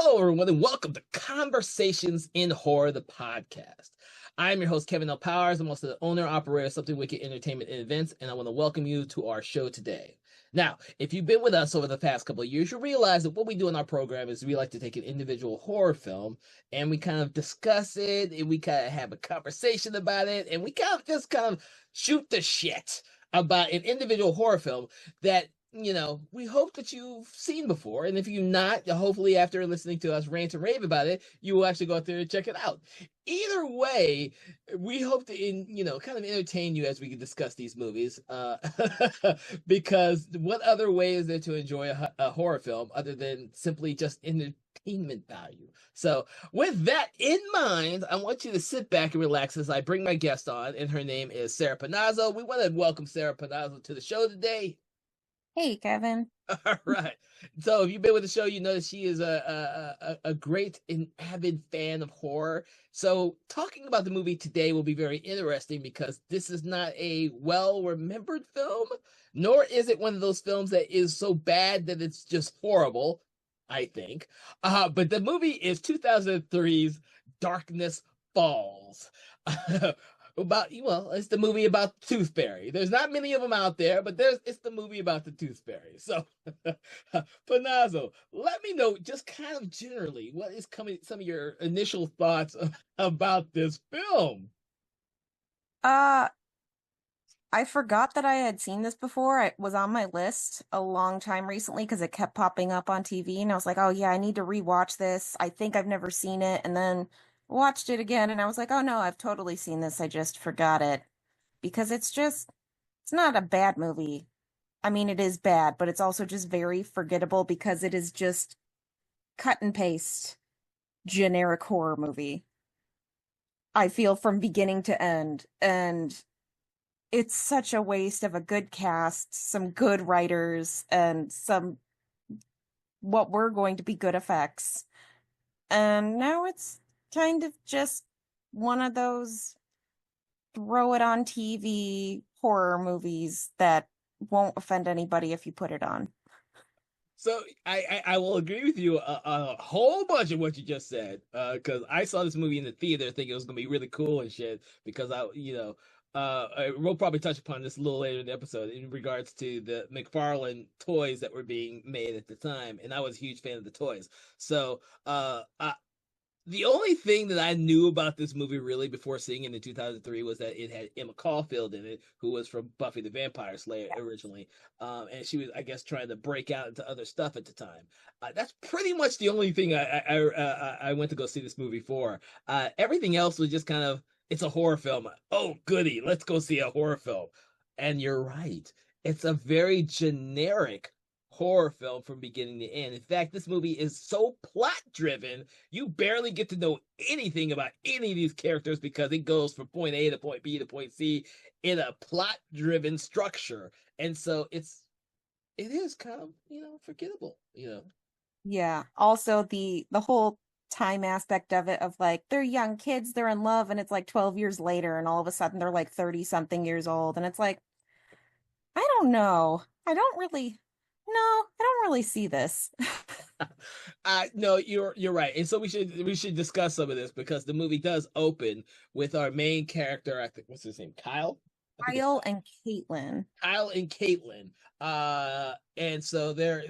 Hello, everyone, and welcome to Conversations in Horror, the podcast. I'm your host, Kevin L. Powers. I'm also the owner operator of Something Wicked Entertainment and Events, and I want to welcome you to our show today. Now, if you've been with us over the past couple of years, you'll realize that what we do in our program is we like to take an individual horror film and we kind of discuss it, and we kind of have a conversation about it, and we kind of shoot the shit about an individual horror film that we hope that you've seen before. And if you've not, hopefully after listening to us rant and rave about it, you will actually go out there and check it out. Either way, we hope to, kind of entertain you as we discuss these movies. Because what other way is there to enjoy a horror film other than simply just entertainment value? So with that in mind, I want you to sit back and relax as I bring my guest on, and her name is Sarah Panazzo. We want to welcome Sarah Panazzo to the show today. Hey, Kevin. All right. So if you've been with the show, you know that she is a great and avid fan of horror. So talking about the movie today will be very interesting because this is not a well-remembered film, nor is it one of those films that is so bad that it's just horrible, I think. But the movie is 2003's Darkness Falls. It's the movie about the Tooth Fairy. There's not many of them out there, but it's the movie about the Tooth Fairy. So, Panazzo, let me know just kind of generally what is some of your initial thoughts about this film. I forgot that I had seen this before. It was on my list a long time recently because it kept popping up on TV, and I was like, oh yeah, I need to rewatch this. I think I've never seen it, and then watched it again, and I was like, oh no, I've totally seen this. I just forgot it because it's not a bad movie. I mean, it is bad, but it's also just very forgettable because it is just cut and paste generic horror movie. I feel from beginning to end, and it's such a waste of a good cast, some good writers, and some what were going to be good effects. And now it's kind of just one of those throw it on TV horror movies that won't offend anybody if you put it on. So I will agree with you a whole bunch of what you just said, because I saw this movie in the theater thinking it was gonna be really cool and shit. Because we'll probably touch upon this a little later in the episode in regards to the McFarlane toys that were being made at the time, and I was a huge fan of the toys. So the only thing that I knew about this movie really before seeing it in 2003 was that it had Emma Caulfield in it, who was from Buffy the Vampire Slayer originally. And she was, I guess, trying to break out into other stuff at the time. That's pretty much the only thing I went to go see this movie for. Everything else was just kind of, it's a horror film. Oh, goody, let's go see a horror film. And you're right. It's a very generic horror film from beginning to end. In fact, this movie is so plot driven, you barely get to know anything about any of these characters because it goes from point A to point B to point C in a plot driven structure. And so it is kind of, forgettable. Yeah. Also the whole time aspect of it of like they're young kids, they're in love, and it's like 12 years later, and all of a sudden they're like 30 something years old, and it's like, I don't know. I don't really see this. No, you're right, and so we should discuss some of this because the movie does open with our main character. I think what's his name, Kyle. I think it's Kyle and Caitlin. Kyle and Caitlin. And so they're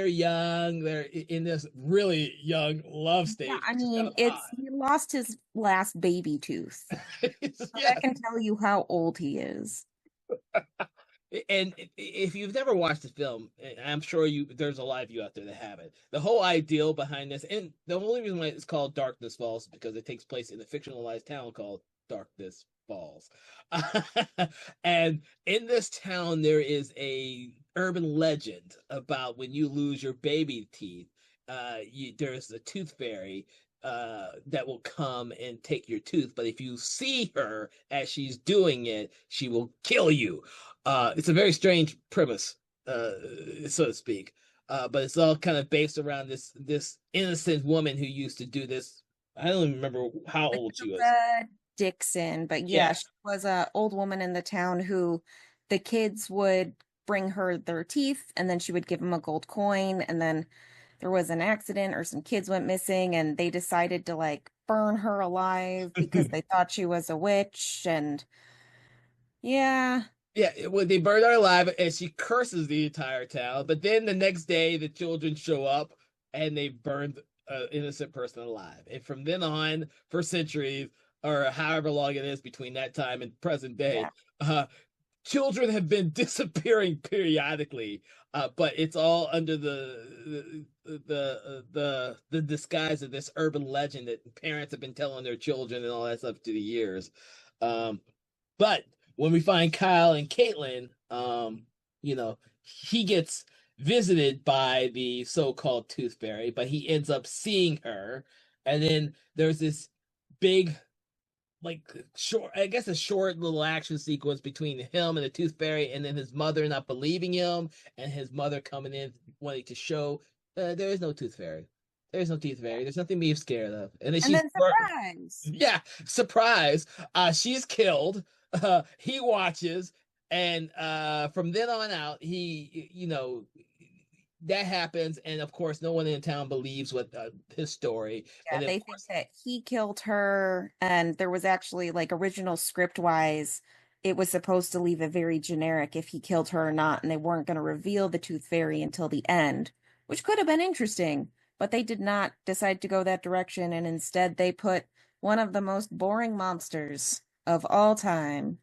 young. They're in this really young love Yeah, stage, I which is kind mean, of it's he lost his last baby tooth. odd. So that Yeah, can tell you how old he is. and if you've never watched the film, I'm sure there's a lot of you out there that haven't. The whole ideal behind this, and the only reason why it's called Darkness Falls is because it takes place in a fictionalized town called Darkness Falls. And in this town, there is a urban legend about when you lose your baby teeth, there's a tooth fairy that will come and take your tooth. But if you see her as she's doing it, she will kill you. It's a very strange premise, so to speak. But it's all kind of based around this innocent woman who used to do this. I don't even remember how old she was. Elizabeth Dixon, but yeah, Yeah. she was a old woman in the town who the kids would bring her their teeth, and then she would give them a gold coin, and then there was an accident or some kids went missing and they decided to like burn her alive because they thought she was a witch. And yeah, Yeah, well, they burned her alive, and she curses the entire town. But then the next day, the children show up, and they burned an innocent person alive. And from then on, for centuries, or however long it is between that time and present day, yeah, uh, children have been disappearing periodically. But it's all under the disguise of this urban legend that parents have been telling their children and all that stuff through the years. Um, but when we find Kyle and Caitlin, he gets visited by the so-called Tooth Fairy, but he ends up seeing her. And then there's this big, like, short, I guess a short little action sequence between him and the Tooth Fairy, and then his mother not believing him, and his mother coming in wanting to show there is no Tooth Fairy. There's no Tooth Fairy. There's nothing to be scared of. And then and she's then surprise. yeah, surprise. She's killed. He watches, and from then on out, that happens, and of course, no one in town believes what his story. Yeah, And then, they of think course, that he killed her, and there was actually like original script wise, it was supposed to leave it very generic if he killed her or not, and they weren't going to reveal the Tooth Fairy until the end, which could have been interesting, but they did not decide to go that direction, and instead they put one of the most boring monsters of all time.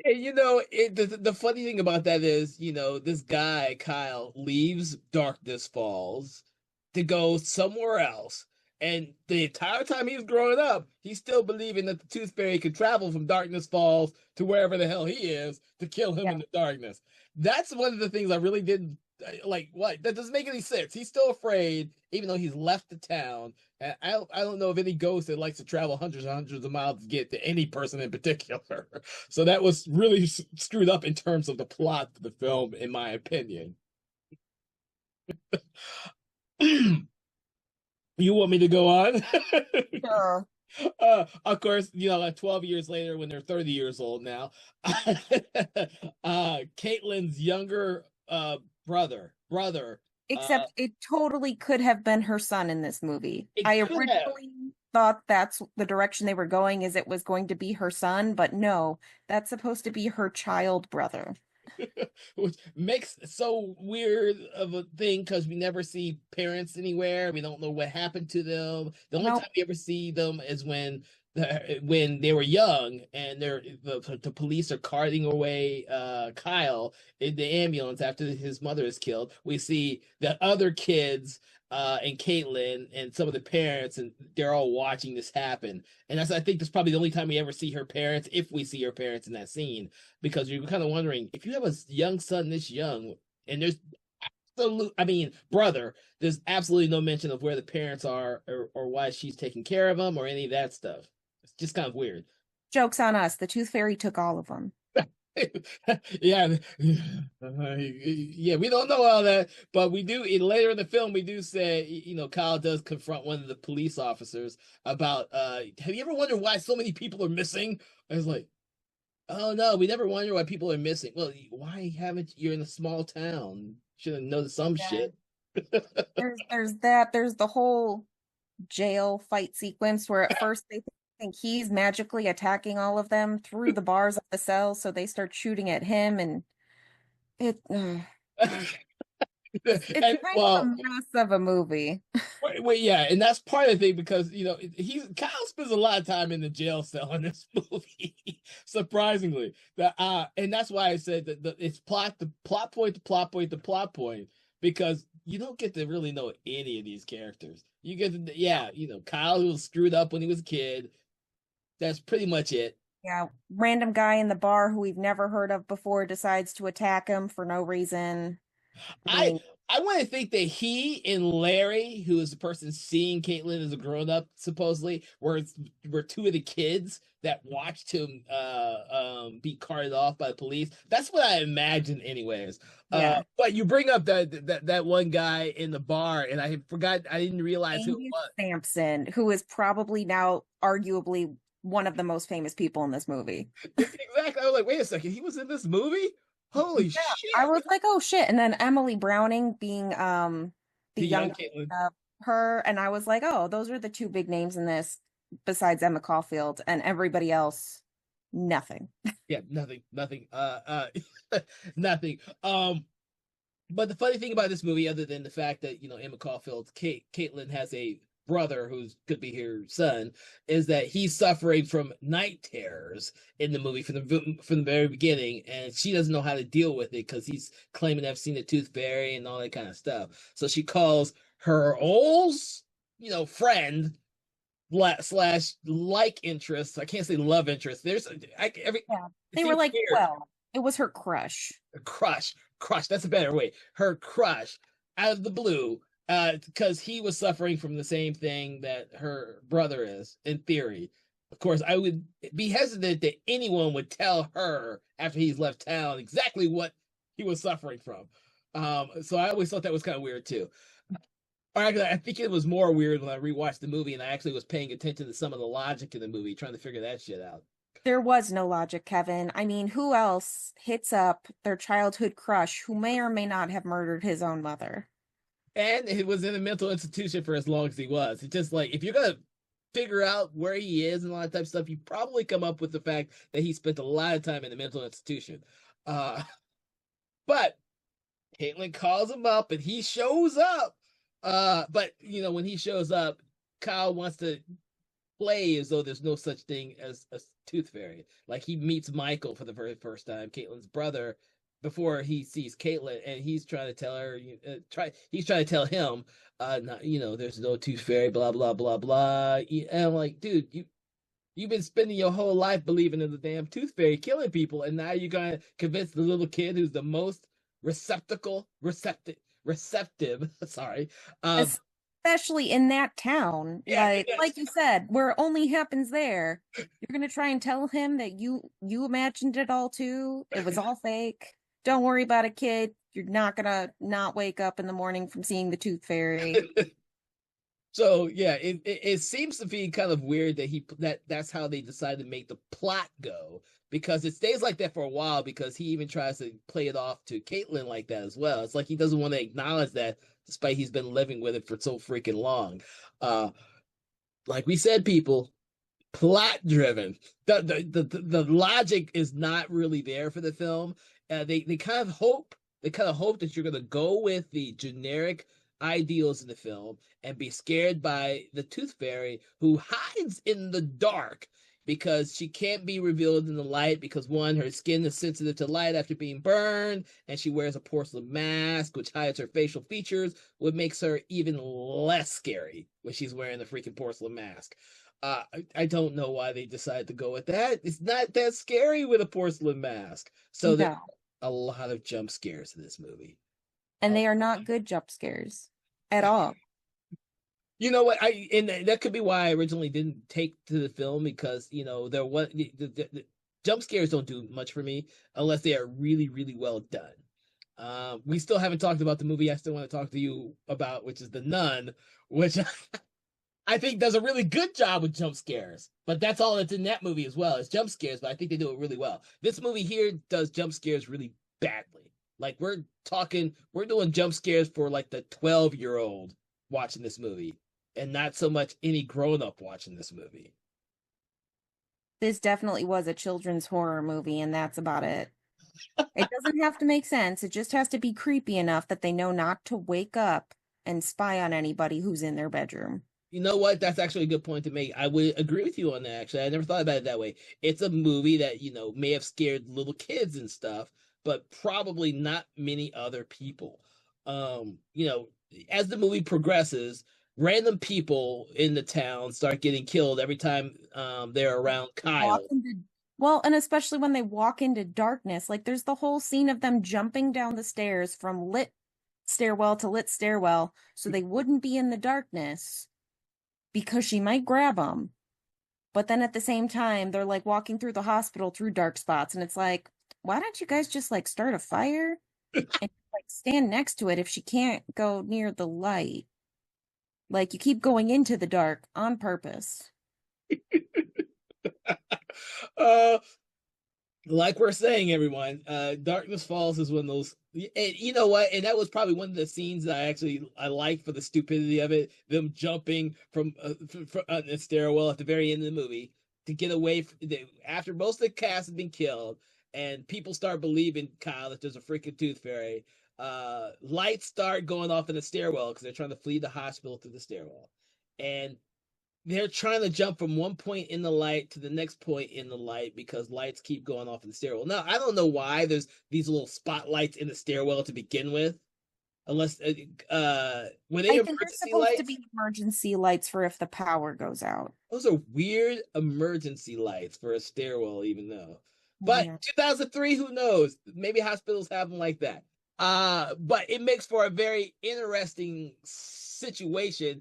and, the funny thing about that is, this guy Kyle leaves Darkness Falls to go somewhere else. And the entire time he was growing up, he's still believing that the Tooth Fairy could travel from Darkness Falls to wherever the hell he is to kill him Yeah. in the darkness. That's one of the things I really didn't like. What? That doesn't make any sense. He's still afraid, even though he's left the town. And I don't know of any ghost that likes to travel hundreds and hundreds of miles to get to any person in particular. So that was really screwed up in terms of the plot of the film, in my opinion. You want me to go on? Sure. Of course, like 12 years later, when they're 30 years old now, Caitlin's younger brother, uh, Except it totally could have been her son in this movie. it I could have. originally thought that's the direction they were going, is it was going to be her son, but no, that's supposed to be her child brother. Which makes it so weird of a thing because we never see parents anywhere. We don't know what happened to them. The only Nope. time we ever see them is when they were young, and the police are carting away Kyle in the ambulance after his mother is killed. We see the other kids and Caitlin and some of the parents, and they're all watching this happen. And I think that's probably the only time we ever see her parents, if we see her parents in that scene, because you're kind of wondering if you have a young son this young, and there's I mean, brother, there's absolutely no mention of where the parents are, or why she's taking care of them, or any of that stuff. It's just kind of weird. Joke's on us. The Tooth Fairy took all of them. Yeah, yeah, we don't know all that, but we do later in the film we do say, Kyle does confront one of the police officers about have you ever wondered why so many people are missing? I was like, oh no, we never wonder why people are missing. Well, why haven't you're in a small town? Should have noticed some Yeah. shit. There's that. There's the whole jail fight sequence where at first they think he's magically attacking all of them through the bars of the cell, so they start shooting at him, and it's And kind of a well, mess of a movie. wait, yeah, and that's part of the thing because Kyle spends a lot of time in the jail cell in this movie, surprisingly. And that's why I said that it's the plot point, the plot point, the plot point, because you don't get to really know any of these characters. You get to, yeah, Kyle, who was screwed up when he was a kid. That's pretty much it. Yeah, random guy in the bar who we've never heard of before decides to attack him for no reason. I I mean, I want to think that he and Larry, who is the person seeing Caitlin as a grown up, supposedly, were two of the kids that watched him be carted off by the police. That's what I imagine, anyways. yeah, But you bring up that one guy in the bar, and I forgot, I didn't realize who it Andy was. Sampson, who is probably now arguably one of the most famous people in this movie. Exactly. I was like, wait a second, he was in this movie? Holy I shit! was like, oh shit. And then Emily Browning being the The young young Caitlin. her, and I was like, oh, those are the two big names in this besides Emma Caulfield, and everybody else, nothing. Yeah, nothing. Nothing. But the funny thing about this movie, other than the fact that Emma Caulfield, Caitlin has a brother who's could be her son, is that he's suffering from night terrors in the movie from the very beginning, and she doesn't know how to deal with it because he's claiming to have seen the Tooth Fairy and all that kind of stuff. So she calls her old, friend slash like interest. I can't say love interest. Yeah. it They were seems like weird. 12. It was her crush. Crush. That's a better way. Her crush out of the blue, because he was suffering from the same thing that her brother is, in theory. Of course, I would be hesitant that anyone would tell her after he's left town exactly what he was suffering from. So I always thought that was kind of weird too. Or actually, I think it was more weird when I rewatched the movie and I actually was paying attention to some of the logic in the movie, trying to figure that shit out. There was no logic, Kevin. I mean, who else hits up their childhood crush who may or may not have murdered his own mother? And he was in a mental institution for as long as he was. It's just like if you're gonna figure out where he is and all that type of stuff, you probably come up with the fact that he spent a lot of time in a mental institution. Uh, but Caitlin calls him up and he shows up. But when he shows up, Kyle wants to play as though there's no such thing as a tooth fairy. Like he meets Michael for the very first time, Caitlin's brother, before he sees Caitlin, and he's trying to tell her, he's trying to tell him, not, there's no tooth fairy, blah blah blah blah. And I'm like, dude, you've been spending your whole life believing in the damn tooth fairy killing people, and now you're gonna convince the little kid who's the most receptive, sorry, um, Especially in that town, yeah, like you said, where it only happens there. You're gonna try and tell him that you imagined it all too. It was all fake. Don't worry about it, kid. You're not gonna not wake up in the morning from seeing the tooth fairy. So yeah, it seems to be kind of weird that's how they decided to make the plot go, because it stays like that for a while, because he even tries to play it off to Caitlin like that as well. It's like he doesn't want to acknowledge that, despite he's been living with it for so freaking long. Uh, like we said, people, plot driven. The logic is not really there for the film. They kind of hope that you're gonna go with the generic ideals in the film and be scared by the tooth fairy who hides in the dark because she can't be revealed in the light, because one, her skin is sensitive to light after being burned, and she wears a porcelain mask which hides her facial features, what makes her even less scary when she's wearing the freaking porcelain mask. I don't know why they decided to go with that. It's not that scary with a porcelain mask. So there No. are a lot of jump scares in this movie. And Oh, they are not good jump scares at all. you know what? And that could be why I originally didn't take to the film, because there was the jump scares don't do much for me unless they are really really well done. We still haven't talked about the movie I still want to talk to you about, which is The Nun, which I think does a really good job with jump scares. But that's all that's in that movie as well. It's jump scares, but I think they do it really well. This movie here does jump scares really badly. Like we're doing jump scares for like the 12-year-old watching this movie, and not so much any grown up watching this movie. This definitely was a children's horror movie, and that's about it. It doesn't have to make sense. It just has to be creepy enough that they know not to wake up and spy on anybody who's in their bedroom. You know what? That's actually a good point to make. I would agree with you on that, actually. I never thought about it that way. It's a movie that, may have scared little kids and stuff, but probably not many other people. Um, you know, as the movie progresses, random people in the town start getting killed every time they're around Walk Kyle. into Well, and especially when they walk into darkness, like there's the whole scene of them jumping down the stairs from lit stairwell to lit stairwell so they wouldn't be in the darkness because she might grab them. But then at the same time, they're like walking through the hospital through dark spots, and it's like, why don't you guys just like start a fire and like stand next to it if she can't go near the light? Like you keep going into the dark on purpose. uh like we're saying, everyone, Darkness Falls is one of those. And you know what? And that was probably one of the scenes that I like for the stupidity of it. Them jumping from the stairwell at the very end of the movie to get away after most of the cast has been killed, and people start believing Kyle that there's a freaking tooth fairy. Lights start going off in the stairwell because they're trying to flee the hospital through the stairwell, and they're trying to jump from one point in the light to the next point in the light because lights keep going off in the stairwell. Now, I don't know why there's these little spotlights in the stairwell to begin with, unless were they I think they're emergency supposed to lights? be emergency lights for if the power goes out. Those are weird emergency lights for a stairwell, even though. But Yeah. 2003, who knows? Maybe hospitals have them like that. But it makes for a very interesting situation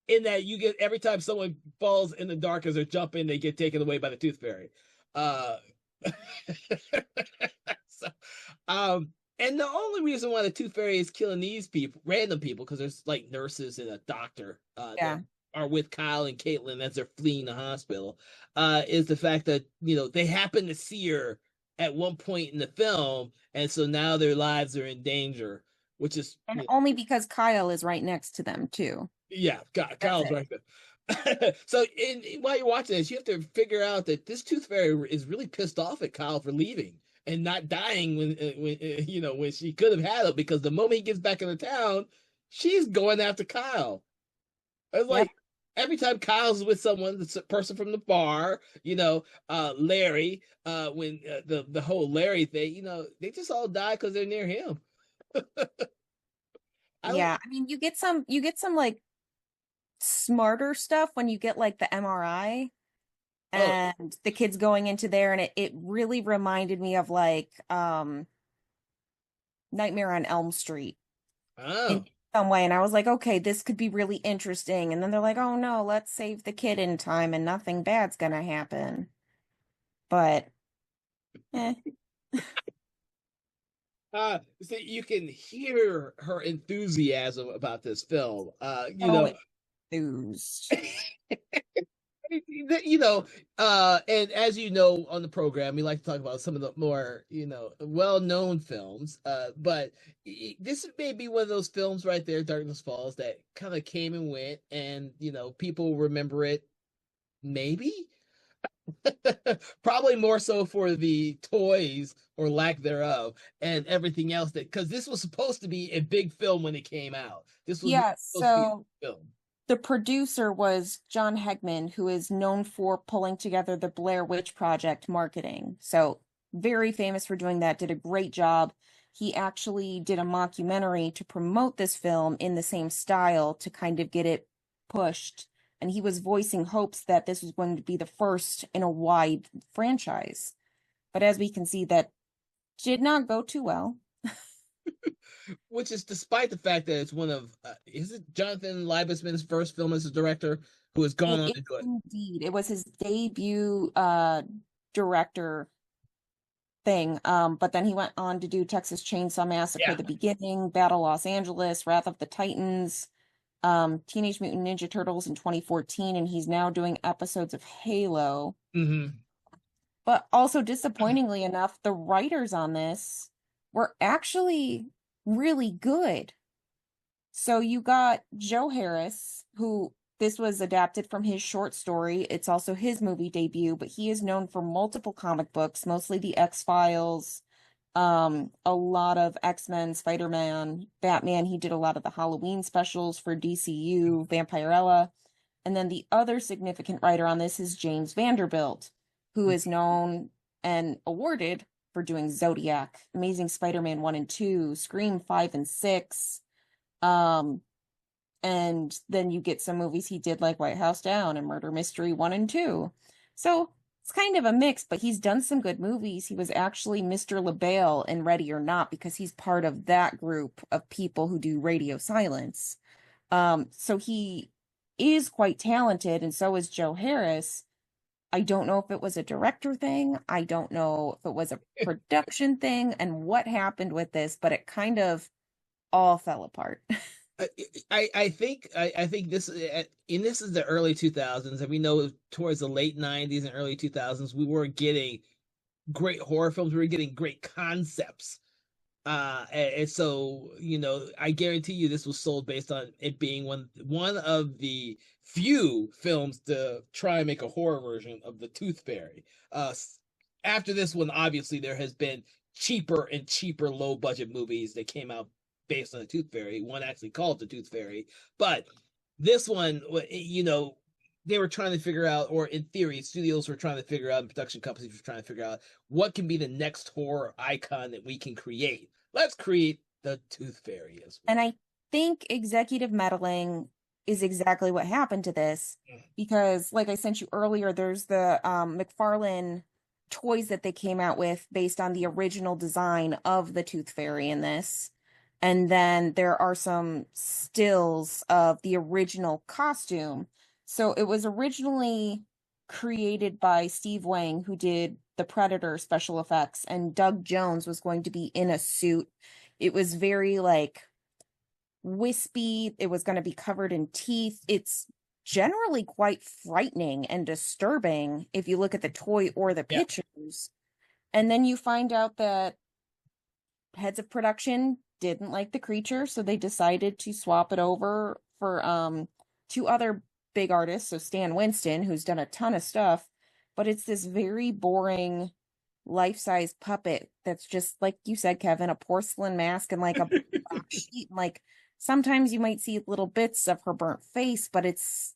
in that you get every time someone falls in the dark as they're jumping, they get taken away by the tooth fairy. Uh, so, and the only reason why the tooth fairy is killing these people, random people, because there's like nurses and a doctor that Yeah. are with Kyle and Caitlin as they're fleeing the hospital, is the fact that they happen to see her at one point in the film, and so now their lives are in danger, which is And only because Kyle is right next to them too. yeah, That's Kyle's it. right there. So, while you're watching this, you have to figure out that this Tooth Fairy is really pissed off at Kyle for leaving and not dying when she could have had him, because the moment he gets back into town, she's going after Kyle. It's Yep. like every time Kyle's with someone, the person from the bar, Larry, when the whole Larry thing, they just all die because they're near him. I don't. Yeah. I mean, you get some like smarter stuff when you get like the MRI Oh, and the kids going into there, and it really reminded me of like Nightmare on Elm Street in oh. some way. And I was like, okay, this could be really interesting. And then they're like, oh no, let's save the kid in time and nothing bad's gonna happen. But eh. So you can hear her enthusiasm about this film. So enthused. You know, and as you know on the program, we like to talk about some of the more, well-known films. But this may be one of those films right there, Darkness Falls, that kind of came and went, and people remember it. Maybe, probably more so for the toys or lack thereof, and everything else because this was supposed to be a big film when it came out. This was Yeah, supposed to be so a film. the producer was John Hegman, who is known for pulling together the Blair Witch Project marketing. So, very famous for doing that, did a great job. He actually did a mockumentary to promote this film in the same style to kind of get it pushed. And he was voicing hopes that this was going to be the first in a wide franchise. But as we can see, that did not go too well. Which is despite the fact that it's one of is it Jonathan Liebesman's first film as a director, who has gone It on is to do it. indeed. It was his debut director thing. But then he went on to do Texas Chainsaw Massacre: Yeah. The Beginning, Battle Los Angeles, Wrath of the Titans, Teenage Mutant Ninja Turtles in 2014, and he's now doing episodes of Halo. Mm-hmm. But also, disappointingly enough, the writers on this were actually really good. So you got Joe Harris, who this was adapted from his short story. It's also his movie debut, but he is known for multiple comic books, mostly the X-Files, a lot of X-Men, Spider-Man, Batman. He did a lot of the Halloween specials for DCU, Vampirella. And then the other significant writer on this is James Vanderbilt, who is known and awarded for doing Zodiac, Amazing Spider-Man 1 and 2, Scream 5 and 6. Um, and then you get some movies he did like White House Down and Murder Mystery 1 and 2. So it's kind of a mix, but he's done some good movies. He was actually Mr. LaBelle in Ready or Not because he's part of that group of people who do radio silence. So he is quite talented, and so is Joe Harris. I don't know if it was a director thing. I don't know if it was a production thing and what happened with this, but it kind of all fell apart. I think this is the early 2000s, and we know towards the late 90s and early 2000s we weren't getting great horror films. We were getting great concepts. And so, I guarantee you this was sold based on it being one of the few films to try and make a horror version of the Tooth Fairy. After this one, obviously there has been cheaper and cheaper low budget movies that came out based on the Tooth Fairy. One actually called the Tooth Fairy, but this one, they were trying to figure out, or in theory, studios were trying to figure out, and production companies were trying to figure out what can be the next horror icon that we can create. Let's create the Tooth Fairy as And well. I think executive meddling is exactly what happened to this because, like I sent you earlier, there's the McFarlane toys that they came out with based on the original design of the Tooth Fairy in this. And then there are some stills of the original costume. So it was originally created by Steve Wang, who did the Predator special effects, and Doug Jones was going to be in a suit. It was very like wispy. It was going to be covered in teeth. It's generally quite frightening and disturbing if you look at the toy or the Yeah. pictures. And then you find out that heads of production didn't like the creature, so they decided to swap it over for two other big artists. So Stan Winston, who's done a ton of stuff, but it's this very boring life-size puppet that's just like you said, Kevin, a porcelain mask and like a black sheet. And like sometimes you might see little bits of her burnt face, but it's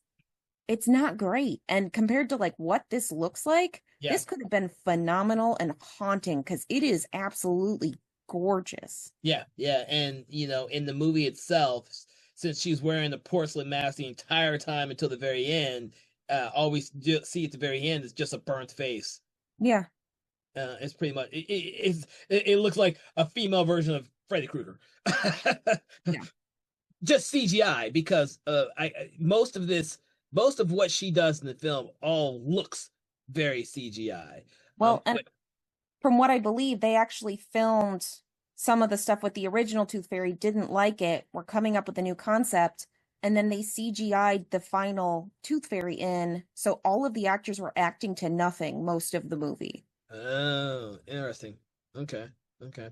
not great. And compared to like what this looks like, Yeah. this could have been phenomenal and haunting because it is absolutely gorgeous. Yeah. Yeah. And, in the movie itself, since she's wearing the porcelain mask the entire time until the very end, all we see at the very end is just a burnt face. Yeah. It's pretty much it looks like a female version of Freddy Krueger. Yeah. Just CGI because most of what she does in the film all looks very CGI. Well, and But from what I believe, they actually filmed some of the stuff with the original Tooth Fairy, didn't like it, were coming up with a new concept, and then they CGI'd the final Tooth Fairy in, so all of the actors were acting to nothing most of the movie. oh, interesting. Okay, okay.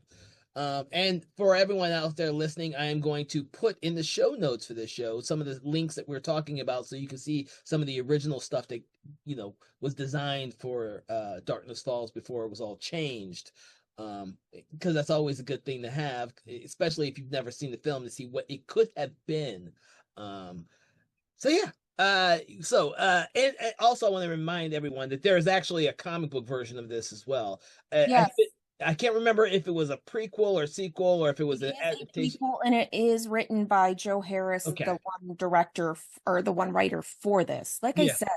And for everyone out there listening, I am going to put in the show notes for this show some of the links that we're talking about, so you can see some of the original stuff that was designed for Darkness Falls before it was all changed. Because that's always a good thing to have, especially if you've never seen the film, to see what it could have been. Um, so yeah. And also I want to remind everyone that there is actually a comic book version of this as well. Yes, I can't remember if it was a prequel or sequel or if it it was an is a adaptation. prequel, and it is written by Joe Harris, Okay. the one director or the one writer for this. Like I Yeah. said,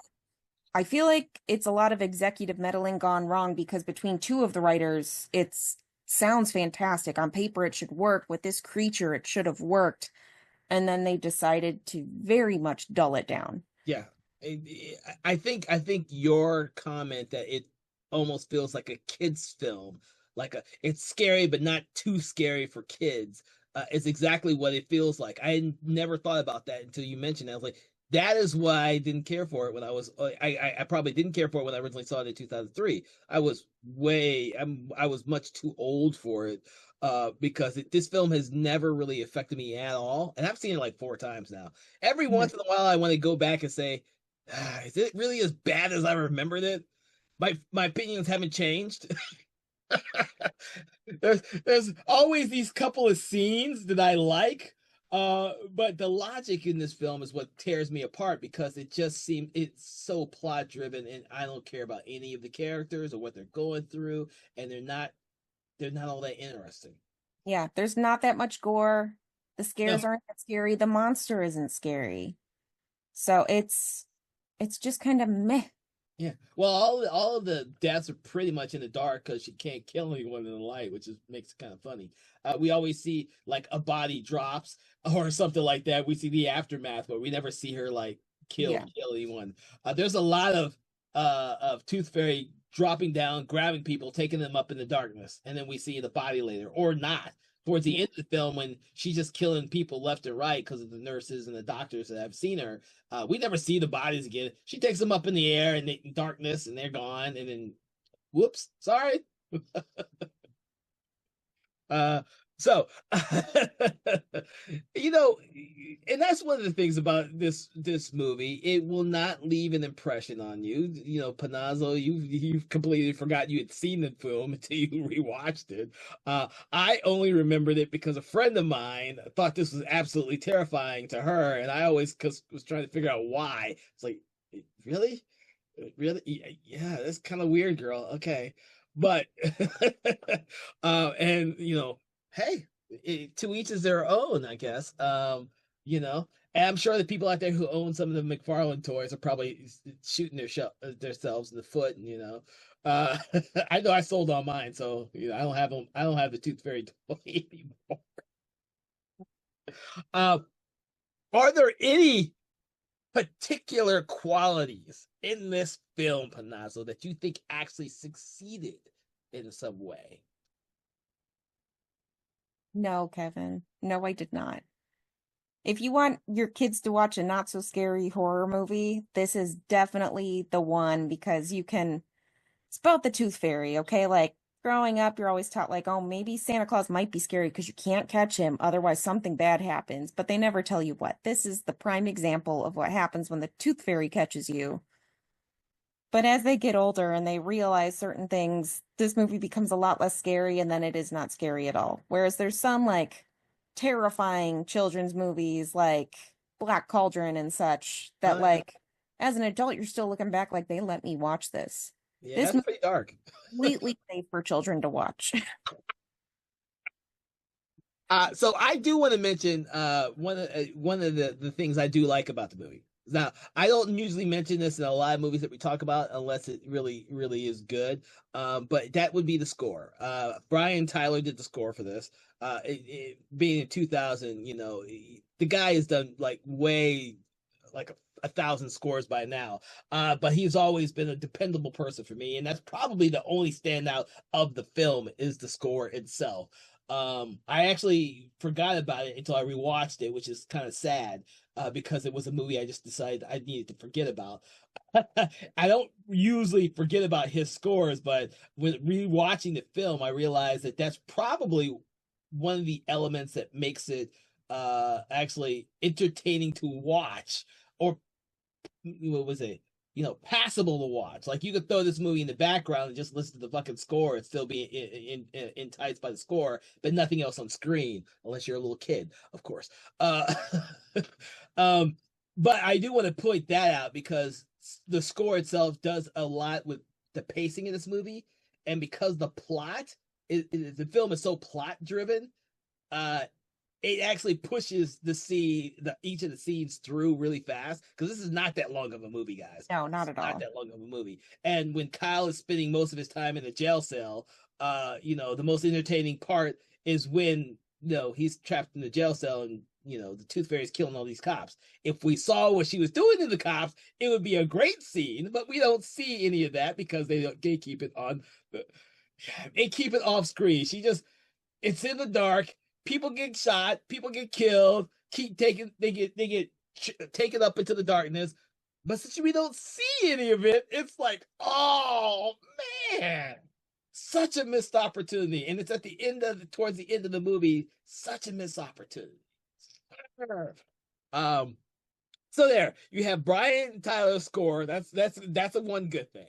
I feel like it's a lot of executive meddling gone wrong because between two of the writers, it's sounds fantastic. On paper, it should work. With this creature, it should have worked. And then they decided to very much dull it down. Yeah. I think your comment that it almost feels like a kids film, like it's scary but not too scary for kids, is exactly what it feels like. I never thought about that until you mentioned it. I was like, that is why I didn't care for it when I was I probably didn't care for it when I originally saw it in 2003. I was much too old for it, because this film has never really affected me at all, and I've seen it like 4 times now. Every Mhm. once in a while I want to go back and say, is it really as bad as I remembered it? My opinions haven't changed. There's always these couple of scenes that I like, but the logic in this film is what tears me apart because it just seems it's so plot driven, and I don't care about any of the characters or what they're going through, and they're not all that interesting. Yeah, there's not that much gore. The No. scares aren't that scary. The monster isn't scary. So it's just kind of meh. Yeah. Well, all of the deaths are pretty much in the dark because she can't kill anyone in the light, which makes it kind of funny. We always see like a body drops or something like that. We see the aftermath, but we never see her like kill Yeah. kill anyone. There's a lot of Tooth Fairy dropping down, grabbing people, taking them up in the darkness, and then we see the body later or not. Towards the Yeah. end of the film, when she's just killing people left and right because of the nurses and the doctors that have seen her, we never see the bodies again. She takes them up in the air and in darkness, and they're gone. And then, whoops, sorry. Uh, so you know, and that's one of the things about this movie. It will not leave an impression on you. You know, Panazzo, you've completely forgot you had seen the film until you rewatched it. I only remembered it because a friend of mine thought this was absolutely terrifying to her, and I always was trying to figure out why. It's like, really? Really? Yeah, that's kind of weird, girl. Okay. But and you know, hey, to each is their own, I guess. You know, and I'm sure the people out there who own some of the McFarlane toys are probably shooting themselves in the foot, and you know. Uh I know I sold all mine, so you know, I don't have them. I don't have the Tooth Fairy toy anymore. Uh, are there any particular qualities in this film, Panazzo, that you think actually succeeded in some way? No, Kevin. No, I did not. If you want your kids to watch a not so scary horror movie, this is definitely the one because you can. It's about the Tooth Fairy, okay? Like growing up, you're always taught, like, oh, maybe Santa Claus might be scary because you can't catch him, otherwise something bad happens. But they never tell you what. This is the prime example of what happens when the Tooth Fairy catches you. But as they get older and they realize certain things, this movie becomes a lot less scary and then it is not scary at all. Whereas there's some like terrifying children's movies like Black Cauldron and such that Oh yeah, like as an adult you're still looking back like they let me watch this. yeah, This that's movie pretty dark. is completely safe for children to watch. So I do want to mention one of the things I do like about the movie. Now, I don't usually mention this in a lot of movies that we talk about unless it really is good. But that would be the score. Brian Tyler did the score for this. Being in 2000, you know, the guy has done like way like a thousand scores by now. But he's always been a dependable person for me, and that's probably the only standout of the film is the score itself. I actually forgot about it until I rewatched it, which is kind of sad because it was a movie I just decided I needed to forget about. I don't usually forget about his scores, but when rewatching the film, I realized that that's probably one of the elements that makes it actually entertaining to watch, or what was it? You know, passable to watch. Like you could throw this movie in the background and just listen to the fucking score and still be enticed by the score, but nothing else on screen unless you're a little kid, of course. Um, but I do want to point that out because the score itself does a lot with the pacing in this movie, and because the plot, the film is so plot driven, uh, it actually pushes each of the scenes through really fast because this is not that long of a movie, guys. No, not It's at not all. that long of a movie. And when Kyle is spending most of his time in the jail cell, you know, the most entertaining part is when you know he's trapped in the jail cell and you know the Tooth Fairy is killing all these cops. If we saw what she was doing to the cops, it would be a great scene, but we don't see any of that because they keep it on they keep it off screen. She just it's in the dark. People get shot. People get killed. Keep taking. They get taken up into the darkness. But since we don't see any of it, it's like, oh man, such a missed opportunity. And it's at the end of towards the end of the movie, such a missed opportunity. Um. So there, you have Brian Tyler's score. That's a one good thing.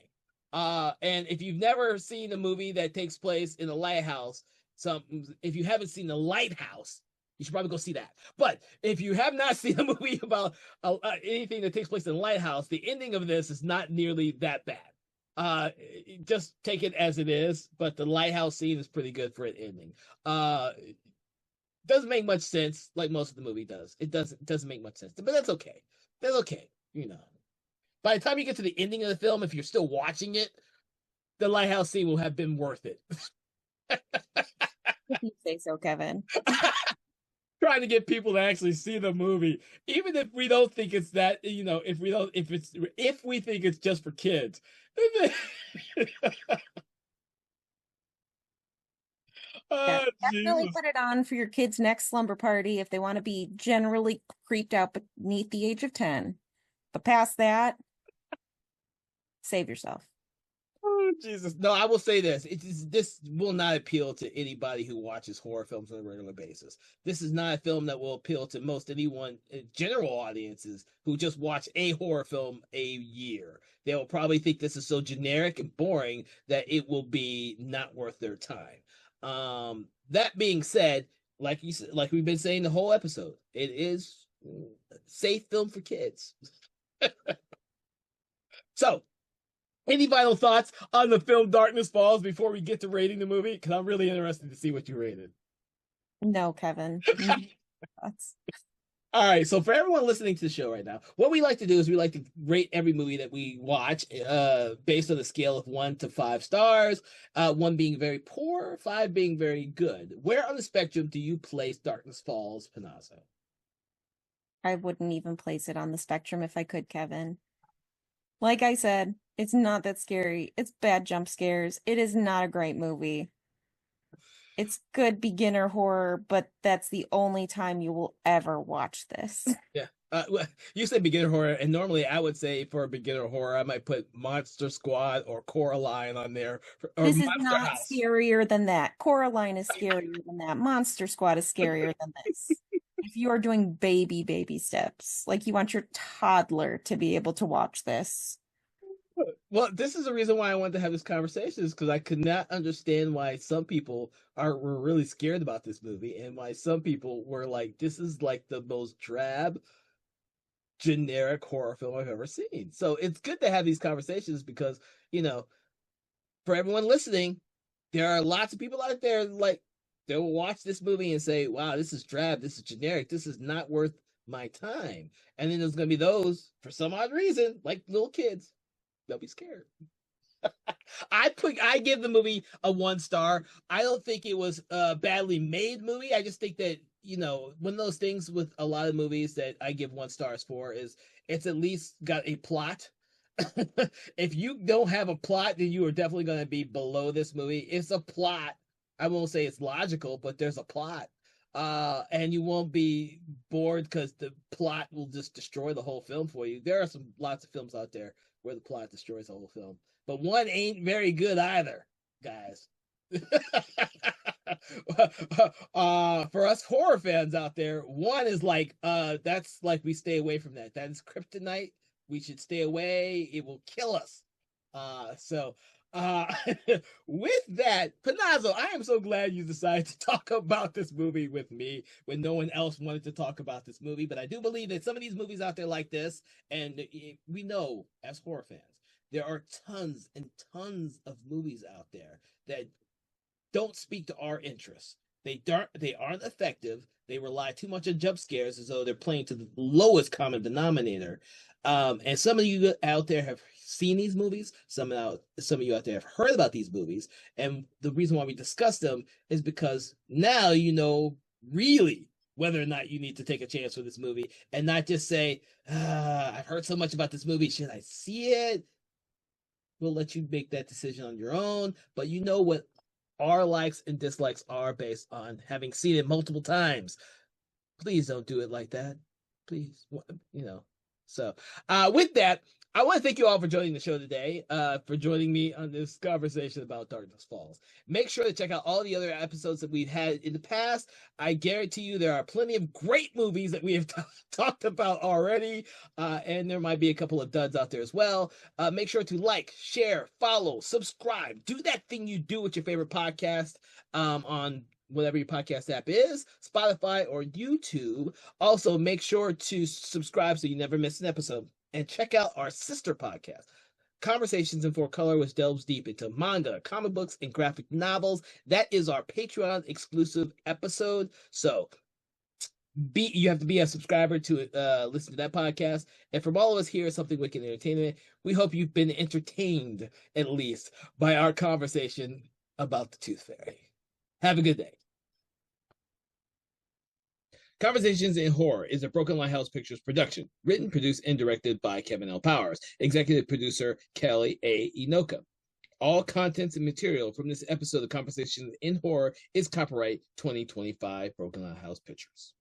And if you've never seen a movie that takes place in a lighthouse, some if you haven't seen the lighthouse, you should probably go see that. But if you have not seen a movie about anything that takes place in a lighthouse, the ending of this is not nearly that bad. Just take it as it is. But the lighthouse scene is pretty good for an ending. Doesn't make much sense, like most of the movie does. It doesn't make much sense, but that's okay. That's okay. You know, by the time you get to the ending of the film, if you're still watching it, the lighthouse scene will have been worth it. If you say so, Kevin. Trying to get people to actually see the movie, even if we don't think it's that. You know, if we think it's just for kids. Yeah, Oh definitely Jesus. put it on for your kids' next slumber party if they want to be generally creeped out beneath the age of 10. But past that, save yourself. Jesus. No, I will say this. This will not appeal to anybody who watches horror films on a regular basis. This is not a film that will appeal to most anyone, general audiences who just watch a horror film a year. They will probably think this is so generic and boring that it will be not worth their time. That being said, like you said, like we've been saying the whole episode, it is a safe film for kids. So, any final thoughts on the film Darkness Falls before we get to rating the movie? Because I'm really interested to see what you rated. No, Kevin. That's... All right, so for everyone listening to the show right now, what we like to do is we like to rate every movie that we watch based on a scale of 1 to 5 stars, 1 being very poor, 5 being very good. Where on the spectrum do you place Darkness Falls, Panazzo? I wouldn't even place it on the spectrum if I could, Kevin. Like I said, it's not that scary. It's bad jump scares. It is not a great movie. It's good beginner horror, but that's the only time you will ever watch this. Yeah. You said beginner horror, and normally I would say for a beginner horror, I might put Monster Squad or Coraline on there. Or This is Monster not House. scarier than that. Coraline is scarier than that. Monster Squad is scarier than this. If you are doing baby steps, like you want your toddler to be able to watch this. Well, this is the reason why I wanted to have this conversation, is because I could not understand why some people were really scared about this movie, and why some people were like, this is like the most drab, generic horror film I've ever seen. So it's good to have these conversations because, for everyone listening, there are lots of people out there like they'll watch this movie and say, wow, this is drab, this is generic, this is not worth my time. And then there's gonna be those, for some odd reason, like little kids, they'll be scared. I give the movie a 1 star. I don't think it was a badly made movie. I just think that, one of those things with a lot of movies that I give 1 stars for is it's at least got a plot. If you don't have a plot, then you are definitely going to be below this movie. It's a plot. I won't say it's logical, but there's a plot. And you won't be bored because the plot will just destroy the whole film for you. There are lots of films out there where the plot destroys the whole film, but one ain't very good either, guys. For us horror fans out there, one is like, that's like, we stay away from that. That is kryptonite. We should stay away. It will kill us. With that, Panazzo, I am so glad you decided to talk about this movie with me when no one else wanted to talk about this movie. But I do believe that some of these movies out there like this, and we know as horror fans, there are tons and tons of movies out there that don't speak to our interests. They aren't effective. They rely too much on jump scares as though they're playing to the lowest common denominator. And some of you out there have seen these movies. Some of you out there have heard about these movies. And the reason why we discuss them is because now you know really whether or not you need to take a chance for this movie, and not just say, I've heard so much about this movie. Should I see it? We'll let you make that decision on your own. But you know what our likes and dislikes are based on having seen it multiple times. Please don't do it like that. Please, So, with that, I want to thank you all for joining the show today, for joining me on this conversation about Darkness Falls. Make sure to check out all the other episodes that we've had in the past. I guarantee you there are plenty of great movies that we have talked about already, and there might be a couple of duds out there as well. Make sure to like, share, follow, subscribe. Do that thing you do with your favorite podcast on whatever your podcast app is, Spotify or YouTube. Also, make sure to subscribe so you never miss an episode. And check out our sister podcast, Conversations in 4Color, which delves deep into manga, comic books, and graphic novels. That is our Patreon exclusive episode. So you have to be a subscriber to listen to that podcast. And from all of us here at Something Wicked Entertainment, we hope you've been entertained, at least, by our conversation about the Tooth Fairy. Have a good day. Conversations in Horror is a Broken Lighthouse Pictures production, written, produced, and directed by Kevin L. Powers, executive producer Kelly A. Inoka. All contents and material from this episode of Conversations in Horror is copyright 2025 Broken Lighthouse Pictures.